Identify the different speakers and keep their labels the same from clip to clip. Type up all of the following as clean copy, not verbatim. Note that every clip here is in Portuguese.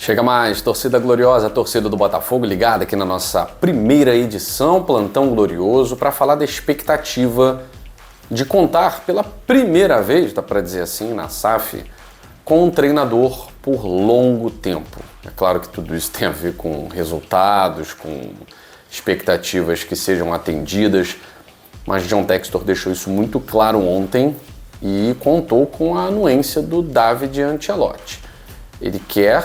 Speaker 1: Chega mais, torcida gloriosa, torcida do Botafogo, ligada aqui na nossa primeira edição, Plantão Glorioso, para falar da expectativa de contar pela primeira vez, dá para dizer assim, na SAF, com um treinador por longo tempo. É claro que tudo isso tem a ver com resultados, com expectativas que sejam atendidas, mas John Textor deixou isso muito claro ontem e contou com a anuência do David Ancelotti. Ele quer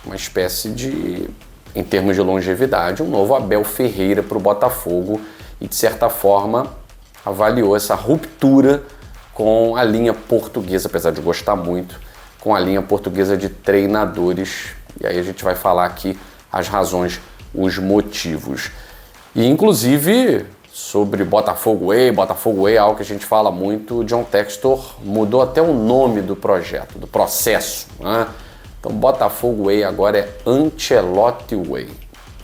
Speaker 1: uma espécie de, em termos de longevidade, um novo Abel Ferreira para o Botafogo e, de certa forma, avaliou essa ruptura com a linha portuguesa, apesar de gostar muito, com a linha portuguesa de treinadores. E aí a gente vai falar aqui as razões, os motivos. E, inclusive, sobre Botafogo Way, algo que a gente fala muito, o John Textor mudou até o nome do projeto, do processo, né? Então, Botafogo Way agora é Ancelotti Way.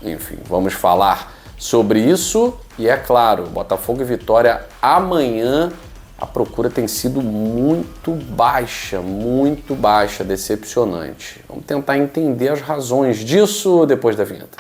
Speaker 1: Enfim, vamos falar sobre isso. E é claro, Botafogo e Vitória amanhã. A procura tem sido muito baixa, decepcionante. Vamos tentar entender as razões disso depois da vinheta.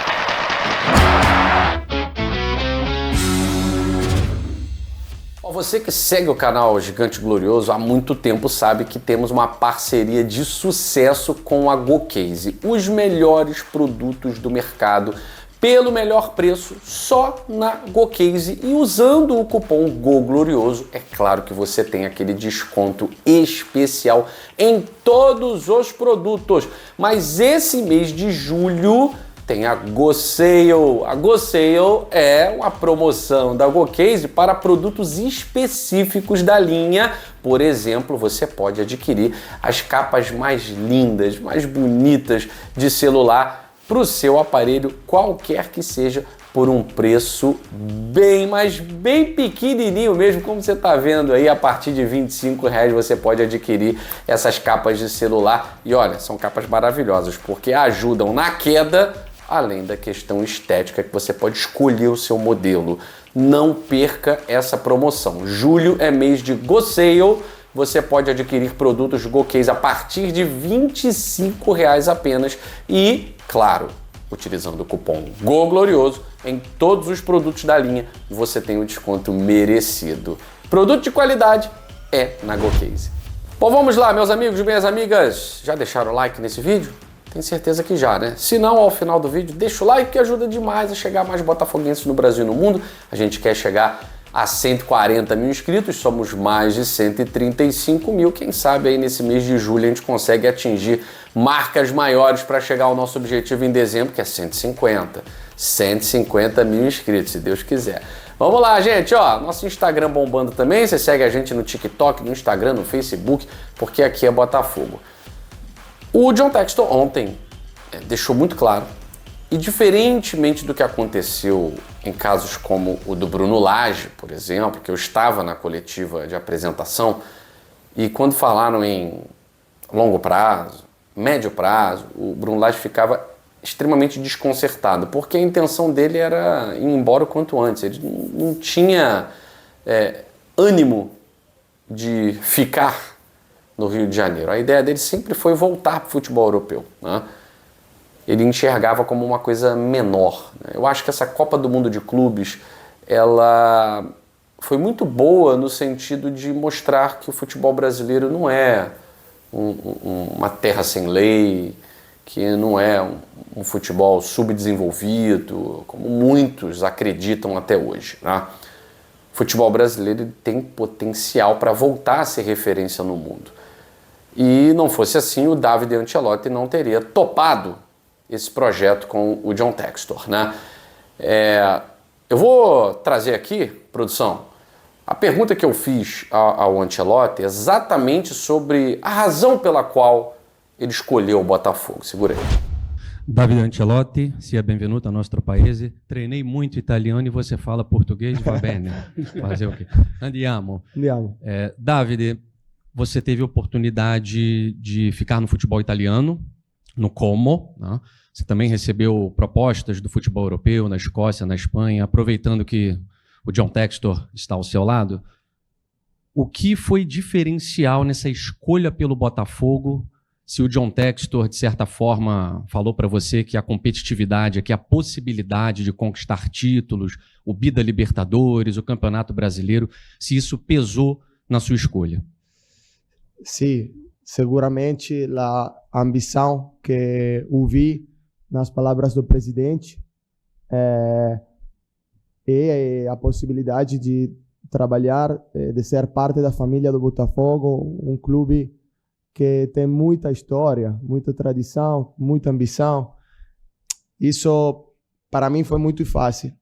Speaker 1: Você que segue o canal Gigante Glorioso há muito tempo sabe que temos uma parceria de sucesso com a GoCase. Os melhores produtos do mercado pelo melhor preço só na GoCase, e usando o cupom GOGLORIOSO, é claro que você tem aquele desconto especial em todos os produtos. Mas esse mês de julho tem a GoSale. A GoSale é uma promoção da GoCase para produtos específicos da linha. Por exemplo, você pode adquirir as capas mais lindas, mais bonitas de celular para o seu aparelho, qualquer que seja, por um preço bem pequenininho mesmo, como você está vendo aí. A partir de R$25 você pode adquirir essas capas de celular. E olha, são capas maravilhosas, porque ajudam na queda, além da questão estética, que você pode escolher o seu modelo. Não perca essa promoção. Julho é mês de GoSale. Você pode adquirir produtos GoCase a partir de R$25 apenas e, claro, utilizando o cupom GOGLORIOSO em todos os produtos da linha, você tem o desconto merecido. Produto de qualidade é na GoCase. Bom, vamos lá, meus amigos e minhas amigas. Já deixaram o like nesse vídeo? Tenho certeza que já, né? Se não, ao final do vídeo, deixa o like que ajuda demais a chegar a mais botafoguenses no Brasil e no mundo. A gente quer chegar a 140 mil inscritos, somos mais de 135 mil. Quem sabe aí nesse mês de julho a gente consegue atingir marcas maiores para chegar ao nosso objetivo em dezembro, que é 150 mil inscritos, se Deus quiser. Vamos lá, gente, ó, nosso Instagram bombando também. Você segue a gente no TikTok, no Instagram, no Facebook, porque aqui é Botafogo. O John Textor ontem deixou muito claro, e diferentemente do que aconteceu em casos como o do Bruno Lage, por exemplo, que eu estava na coletiva de apresentação, e quando falaram em longo prazo, médio prazo, o Bruno Lage ficava extremamente desconcertado, porque a intenção dele era ir embora o quanto antes. Ele não tinha ânimo de ficar no Rio de Janeiro. A ideia dele sempre foi voltar para o futebol europeu, né? Ele enxergava como uma coisa menor, né? Eu acho que essa Copa do Mundo de Clubes, ela foi muito boa no sentido de mostrar que o futebol brasileiro não é uma terra sem lei, que não é um futebol subdesenvolvido, como muitos acreditam até hoje, né? O futebol brasileiro tem potencial para voltar a ser referência no mundo. E não fosse assim, o David Ancelotti não teria topado esse projeto com o John Textor, né? Eu vou trazer aqui, produção, a pergunta que eu fiz ao Ancelotti exatamente sobre a razão pela qual ele escolheu o Botafogo. Segura aí.
Speaker 2: David Ancelotti, sia benvenuto ao nostro paese. Treinei muito italiano e você fala português, va bene. Fazer o quê? Andiamo. David, você teve a oportunidade de ficar no futebol italiano, no Como, né? Você também recebeu propostas do futebol europeu, na Escócia, na Espanha, aproveitando que o John Textor está ao seu lado. O que foi diferencial nessa escolha pelo Botafogo se o John Textor, de certa forma, falou para você que a competitividade, que a possibilidade de conquistar títulos, o Bida Libertadores, o Campeonato Brasileiro, se isso pesou na sua escolha.
Speaker 3: Sim, seguramente a ambição que ouvi nas palavras do presidente e a possibilidade de trabalhar, de ser parte da família do Botafogo, um clube que tem muita história, muita tradição, muita ambição. Isso, para mim, foi muito fácil.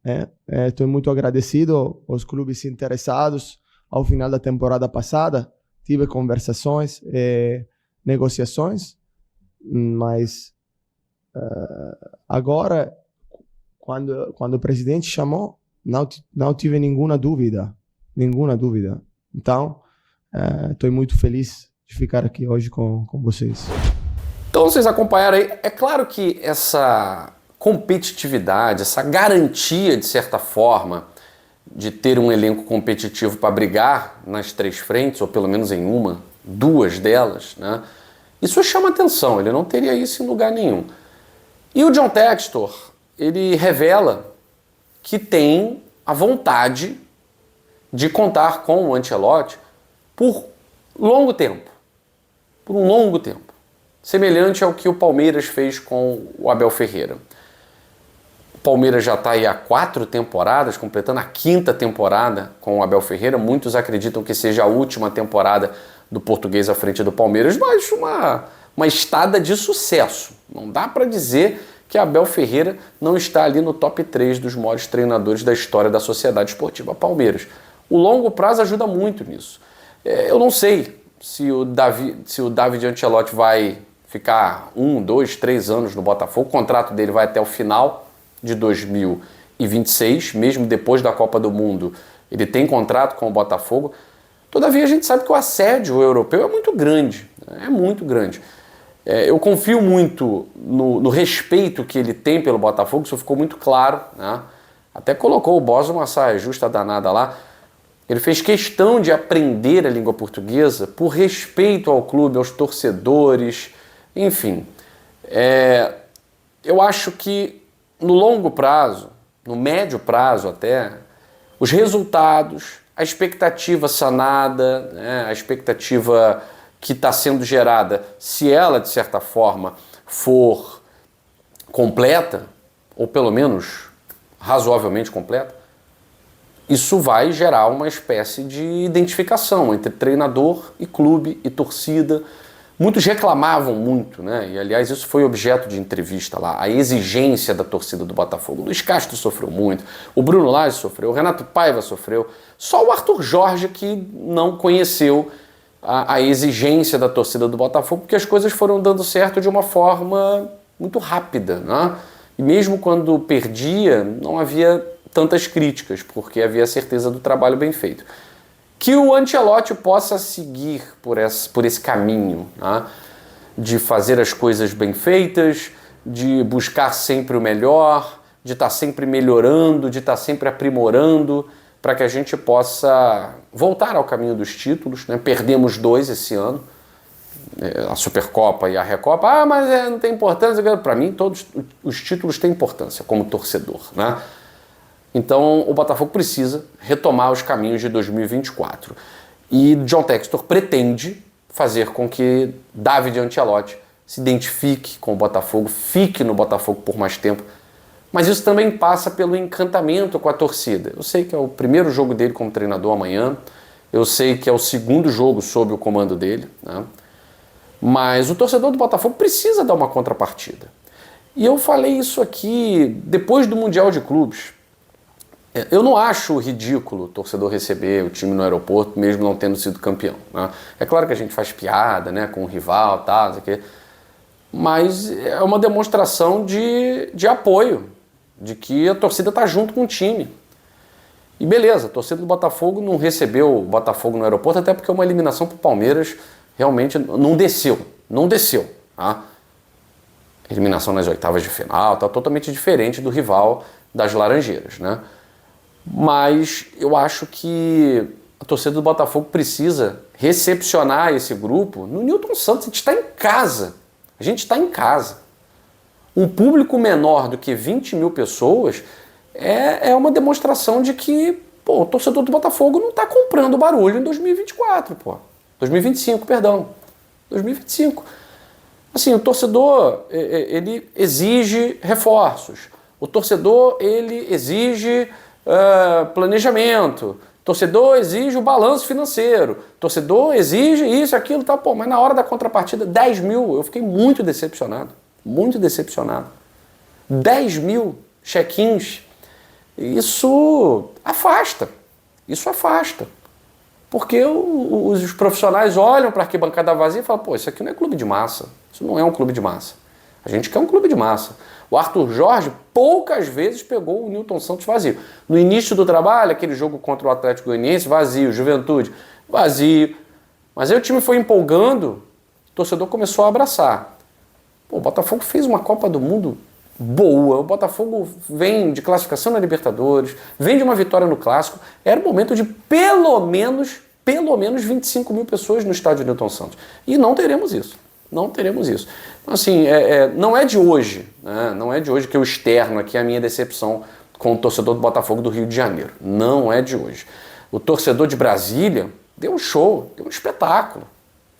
Speaker 3: Estou muito agradecido aos clubes interessados. Ao final da temporada passada, tive conversações, negociações, mas agora, quando o presidente chamou, não tive nenhuma dúvida. Então, estou muito feliz de ficar aqui hoje com vocês.
Speaker 1: Então vocês acompanharam aí. É claro que essa competitividade, essa garantia, de certa forma, de ter um elenco competitivo para brigar nas 3 frentes, ou pelo menos em uma, 2 delas, né? Isso chama atenção, ele não teria isso em lugar nenhum. E o John Textor, ele revela que tem a vontade de contar com o Ancelotti por longo tempo. Por um longo tempo. Semelhante ao que o Palmeiras fez com o Abel Ferreira. O Palmeiras já está aí há 4 temporadas, completando a 5ª temporada com o Abel Ferreira. Muitos acreditam que seja a última temporada do português à frente do Palmeiras, mas uma estada de sucesso. Não dá para dizer que Abel Ferreira não está ali no top 3 dos maiores treinadores da história da Sociedade Esportiva Palmeiras. O longo prazo ajuda muito nisso. Eu não sei se o David Ancelotti vai ficar 1, 2, 3 anos no Botafogo. O contrato dele vai até o final de 2026, mesmo depois da Copa do Mundo. Ele tem contrato com o Botafogo. Todavia, a gente sabe que o assédio europeu é muito grande. É muito grande. Eu confio muito no respeito que ele tem pelo Botafogo, isso ficou muito claro, né? Até colocou o Bosa uma saia justa danada lá. Ele fez questão de aprender a língua portuguesa por respeito ao clube, aos torcedores, enfim. Eu acho que no longo prazo, no médio prazo até, os resultados, a expectativa sanada, né, a expectativa que está sendo gerada, se ela, de certa forma, for completa, ou pelo menos razoavelmente completa, isso vai gerar uma espécie de identificação entre treinador e clube e torcida. Muitos reclamavam muito, né? E aliás isso foi objeto de entrevista lá, a exigência da torcida do Botafogo. O Luiz Castro sofreu muito, o Bruno Lage sofreu, o Renato Paiva sofreu, só o Arthur Jorge que não conheceu a exigência da torcida do Botafogo, porque as coisas foram dando certo de uma forma muito rápida, né? E mesmo quando perdia, não havia tantas críticas, porque havia certeza do trabalho bem feito. Que o Ancelotti possa seguir por esse caminho, né? De fazer as coisas bem feitas, de buscar sempre o melhor, de estar sempre melhorando, de estar sempre aprimorando, para que a gente possa voltar ao caminho dos títulos, né? Perdemos 2 esse ano, a Supercopa e a Recopa. Mas não tem importância. Para mim, todos os títulos têm importância como torcedor, né? Então, o Botafogo precisa retomar os caminhos de 2024. E John Textor pretende fazer com que David Ancelotti se identifique com o Botafogo, fique no Botafogo por mais tempo. Mas isso também passa pelo encantamento com a torcida. Eu sei que é o primeiro jogo dele como treinador amanhã, eu sei que é o 2º jogo sob o comando dele, né? Mas o torcedor do Botafogo precisa dar uma contrapartida. E eu falei isso aqui depois do Mundial de Clubes. Eu não acho ridículo o torcedor receber o time no aeroporto, mesmo não tendo sido campeão, né? É claro que a gente faz piada, né, com o rival e tal, mas é uma demonstração de apoio, de que a torcida está junto com o time. E beleza, a torcida do Botafogo não recebeu o Botafogo no aeroporto, até porque uma eliminação para o Palmeiras realmente não desceu, tá? Eliminação nas oitavas de final, tá totalmente diferente do rival das Laranjeiras, né? Mas eu acho que a torcida do Botafogo precisa recepcionar esse grupo no Newton Santos. A gente está em casa. A gente está em casa. Um público menor do que 20 mil pessoas é uma demonstração de que o torcedor do Botafogo não está comprando barulho em 2024, 2025, perdão. 2025. Assim, o torcedor, ele exige reforços. O torcedor, ele exige planejamento. O torcedor exige o balanço financeiro. O torcedor exige isso, aquilo, tal. Mas na hora da contrapartida, 10 mil, eu fiquei muito decepcionado. Muito decepcionado. 10 mil check-ins. Isso afasta. Isso afasta. Porque os profissionais olham para a arquibancada vazia e falam, isso aqui não é clube de massa. Isso não é um clube de massa. A gente quer um clube de massa. O Arthur Jorge poucas vezes pegou o Newton Santos vazio. No início do trabalho, aquele jogo contra o Atlético Goianiense, vazio. Juventude, vazio. Mas aí o time foi empolgando, o torcedor começou a abraçar. O Botafogo fez uma Copa do Mundo boa. O Botafogo vem de classificação na Libertadores, vem de uma vitória no Clássico. Era o momento de pelo menos 25 mil pessoas no estádio Newton Santos. E não teremos isso. Não teremos isso. Assim, não é de hoje, né? Não é de hoje que eu externo aqui a minha decepção com o torcedor do Botafogo do Rio de Janeiro. Não é de hoje. O torcedor de Brasília deu um show, deu um espetáculo.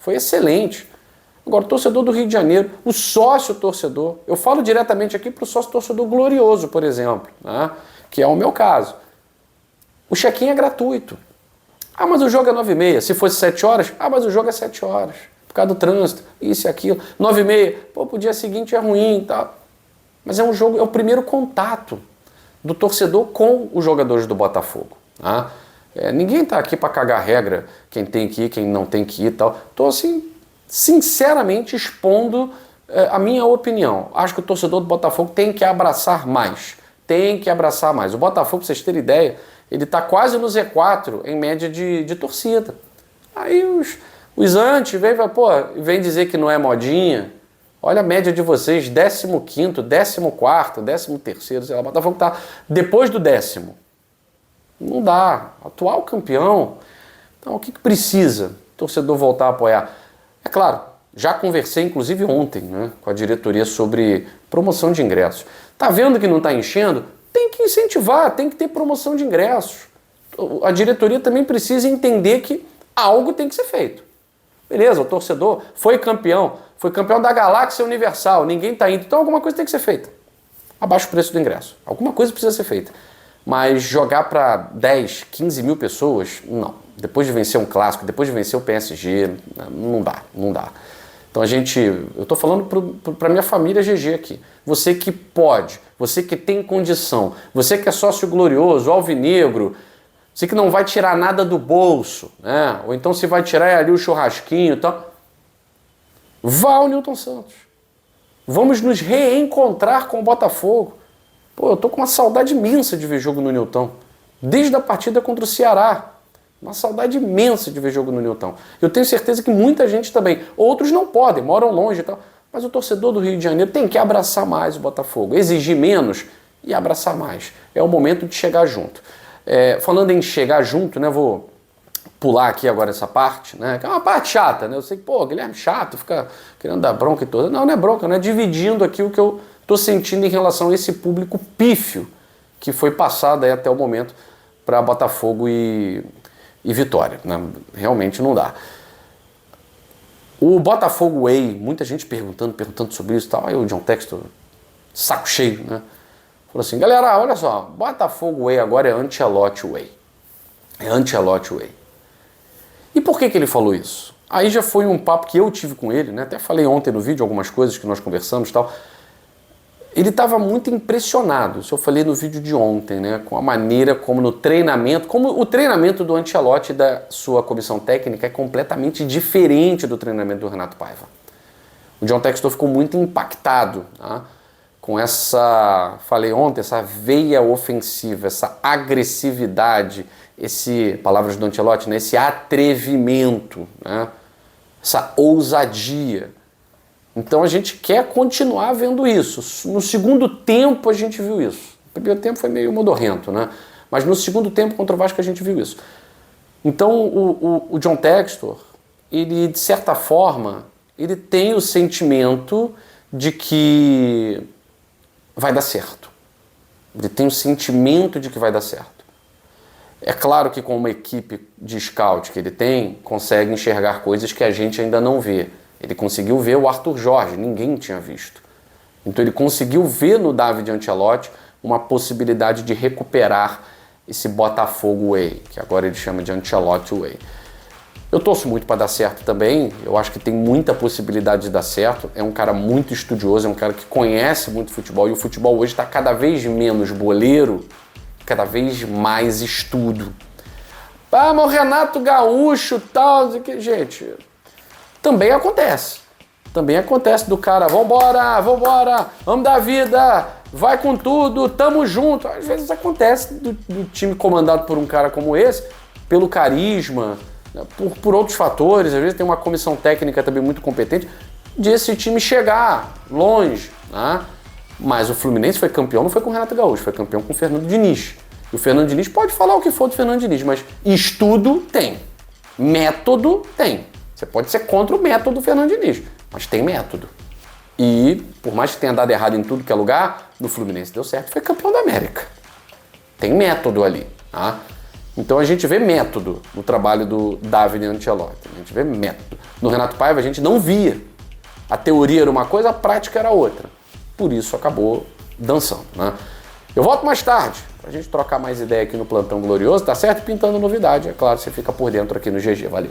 Speaker 1: Foi excelente. Agora, o torcedor do Rio de Janeiro, o sócio-torcedor, eu falo diretamente aqui para o sócio-torcedor glorioso, por exemplo, né? Que é o meu caso. O check-in é gratuito. Mas o jogo é 9h30. Se fosse 7 horas, mas o jogo é 7 horas. Por causa do trânsito, isso e aquilo. 9h30, pro dia seguinte é ruim e tal. Mas é um jogo, é o primeiro contato do torcedor com os jogadores do Botafogo. Tá? Ninguém está aqui para cagar regra, quem tem que ir, quem não tem que ir e tal. Estou, assim, sinceramente expondo a minha opinião. Acho que o torcedor do Botafogo tem que abraçar mais. Tem que abraçar mais. O Botafogo, para vocês terem ideia, ele está quase no Z4 em média de torcida. Aí os antes vem dizer que não é modinha. Olha a média de vocês, 15º, 14º, 13º, sei lá, o Botafogo está depois do 10º. Não dá. Atual campeão. Então o que precisa? O torcedor voltar a apoiar. É claro, já conversei inclusive ontem, né, com a diretoria sobre promoção de ingressos. Tá vendo que não está enchendo? Tem que incentivar, tem que ter promoção de ingressos. A diretoria também precisa entender que algo tem que ser feito. Beleza, o torcedor foi campeão da Galáxia Universal, ninguém está indo, então alguma coisa tem que ser feita. Abaixa o preço do ingresso. Alguma coisa precisa ser feita. Mas jogar para 10, 15 mil pessoas, não. Depois de vencer um clássico, depois de vencer o PSG, não dá. Então eu estou falando para minha família GG aqui. Você que pode, você que tem condição, você que é sócio glorioso, alvinegro, você que não vai tirar nada do bolso, né? Ou então se vai tirar ali o churrasquinho e tal, vá ao Newton Santos. Vamos nos reencontrar com o Botafogo. Eu tô com uma saudade imensa de ver jogo no Newton. Desde a partida contra o Ceará. Uma saudade imensa de ver jogo no Newton. Eu tenho certeza que muita gente também. Outros não podem, moram longe e tal. Mas o torcedor do Rio de Janeiro tem que abraçar mais o Botafogo. Exigir menos e abraçar mais. É o momento de chegar junto. Falando em chegar junto, né? Vou pular aqui agora essa parte, né? Que é uma parte chata, né? Eu sei que, Guilherme chato, fica querendo dar bronca e toda. Não é bronca, não é dividindo aqui o que eu estou sentindo em relação a esse público pífio que foi passado aí até o momento para Botafogo e Vitória. Né? Realmente não dá. O Botafogo Way, muita gente perguntando sobre isso e tal. Aí o John Textor, saco cheio, né? Falou assim, galera, olha só, Botafogo Way agora é Ancelotti Way. É Ancelotti Way. E por que ele falou isso? Aí já foi um papo que eu tive com ele, né? Até falei ontem no vídeo algumas coisas que nós conversamos e tal. Ele estava muito impressionado, isso eu falei no vídeo de ontem, né, com a maneira como no treinamento, como o treinamento do Ancelotti e da sua comissão técnica é completamente diferente do treinamento do Renato Paiva. O John Textor ficou muito impactado, tá, com falei ontem, essa veia ofensiva, essa agressividade, palavras do Ancelotti, né, esse atrevimento, né, essa ousadia. Então a gente quer continuar vendo isso. No segundo tempo a gente viu isso. O primeiro tempo foi meio modorrento, né? Mas no segundo tempo contra o Vasco a gente viu isso. Então o John Textor, ele de certa forma, ele tem o sentimento de que vai dar certo. Ele tem o sentimento de que vai dar certo. É claro que com uma equipe de scout que ele tem, consegue enxergar coisas que a gente ainda não vê. Ele conseguiu ver o Arthur Jorge, ninguém tinha visto. Então ele conseguiu ver no David Ancelotti uma possibilidade de recuperar esse Botafogo Way, que agora ele chama de Ancelotti Way. Eu torço muito para dar certo também, eu acho que tem muita possibilidade de dar certo. É um cara muito estudioso, é um cara que conhece muito futebol, e o futebol hoje está cada vez menos boleiro, cada vez mais estudo. Ah, mas o Renato Gaúcho, tal, gente, também acontece. Também acontece do cara, vambora, vamos dar vida, vai com tudo, tamo junto. Às vezes acontece do time comandado por um cara como esse, pelo carisma, por outros fatores, às vezes tem uma comissão técnica também muito competente, de esse time chegar longe, né? Mas o Fluminense foi campeão, não foi com o Renato Gaúcho, foi campeão com o Fernando Diniz. E o Fernando Diniz pode falar o que for do Fernando Diniz, mas estudo tem, método tem. Você pode ser contra o método do Fernando Diniz, mas tem método. E, por mais que tenha dado errado em tudo que é lugar, no Fluminense deu certo, foi campeão da América. Tem método ali, tá? Então a gente vê método no trabalho do David Ancelotti, a gente vê método. No Renato Paiva a gente não via. A teoria era uma coisa, a prática era outra. Por isso acabou dançando, né? Eu volto mais tarde, pra gente trocar mais ideia aqui no Plantão Glorioso, tá certo? Pintando novidade, é claro, você fica por dentro aqui no GG. Valeu!